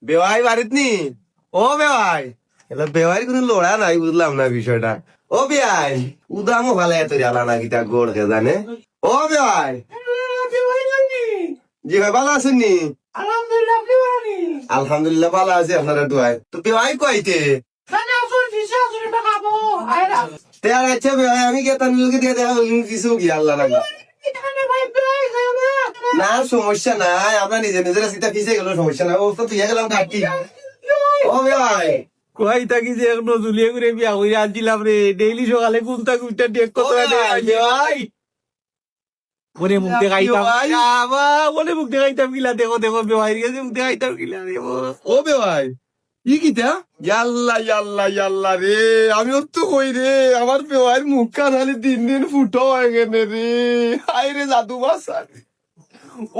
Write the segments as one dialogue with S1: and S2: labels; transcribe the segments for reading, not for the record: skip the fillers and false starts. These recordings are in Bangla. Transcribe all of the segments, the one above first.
S1: বেওয়াই বাড়িত নি? ও বেওয়াই, এলা বেওয়াই কোনো লড়া নাই, বুঝলাম না বিষয়টা। ও বেয়াই, উদামও ভালো এত জ্বালা না কিতা গোড় খে জানে। ও বেওয়াই, জি ভাই ভালো আছেন নি? আলহামদুলিল্লাহ ভালো আছে আপনারা দোয়াই। তো বেওয়াই কইতে তে আর আচ্ছা বেওয়াই, আমি কে তার লোকে দিয়ে দেখা কিছু কি আল্লাহ রাখা। না সমস্যা নাই, আমরা নিজে নিজের সিটা ফিসে গেল, সমস্যা নাই। ও তো তুই গেলাম কাটি। ও বেওয়াই
S2: কই থাকি যে এক নজুলিয়ে করে বিয়া করে আনছিলাম রে, ডেইলি সকালে ঘুমটা ঘুমটা ডেক কত
S1: বেওয়াই
S2: মনে মুখ দেখাইতাম মনে মুখ দেখাইতাম গিলা, দেখো দেখো বেওয়াই গেছে মুখ দেখাইতাম গিলা রে।
S1: ও বেওয়াই ই কিতা ইয়াল্লা ইয়াল্লা ইয়াল্লা রে, আমি তো কই রে আমার বেওয়াইর মুখ কান খালি দিন দিন ফুটো হয়ে গেছে রে। হাই রে জাদু বাসা,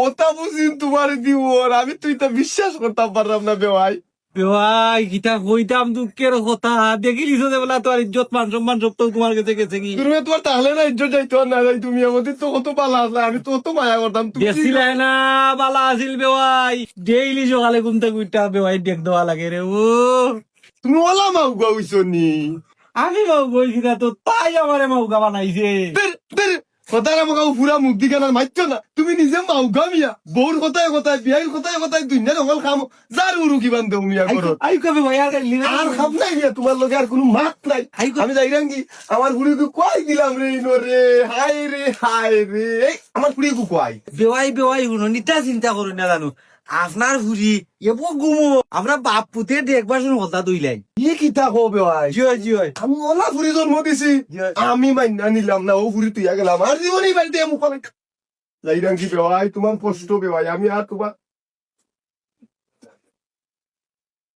S1: ওটা বুঝিন তোমার দিব, আমি তুই তো বিশ্বাস করতাম পারলাম না বেওয়াই।
S2: বেওয়াই গীতা কইতাম দুঃখের কথা, দেখিলিস যে বলা তোর ইজ্জত মান সম্মান সব তো তোমার কাছে গেছে কি?
S1: তুমি তোমার তাহলে না ইজ্জত যাইতো আর না যাই, তুমি আমাদের তো কত ভালো আসলে, আমি তো কত মায়া করতাম। তুমি
S2: গেছিলে না বালা আছিল বেওয়াই, ডেইলি সকালে ঘুমটা ঘুরটা বেওয়াই দেখ দেওয়া লাগে রে। ও
S1: তুমি ওলা মাউগা হইছো নি?
S2: আমি মাউ বলছি না তো, তাই আমারে মাউকা বানাইছে।
S1: কথার আমাকে পুরা মুখ দিকে না মারছো না, তুমি নিজে মাউগা মিয়া। বউর কথায় কথায়, বিয়ের কথায় কথায় দুনিয়ার সকল খাম যার উরু কি বান্ধব মিয়া করো।
S2: আই কবে ভাই আর
S1: আর খাম নাই মিয়া, তোমার লগে আর কোনো মাত নাই। আমি যাই রাঙ্গি আমার বুড়িকে কয় দিলাম রে ইনো রে, হায় রে হায় রে। এই আমার বুড়িকে কয়
S2: বেওয়াই বেওয়াই শুনো, নিতা চিন্তা করো না জানো, আপনার হুরি এবো গুমো আমরা বাপ পুতে দেখবার শুনে কথা দইলাই।
S1: ই কিতা কবে ভাই,
S2: জিও জিও
S1: আমি ওলা ফুরি জন্ম দিছি, আমি মাইনা নিলাম না, ও ফুরি তুই গেলাম আর জীবনই বাড়িতে মুখ যাই রাঙ্গি বেওয়াই, তোমার কষ্ট বেওয়াই, আমি আর তোমার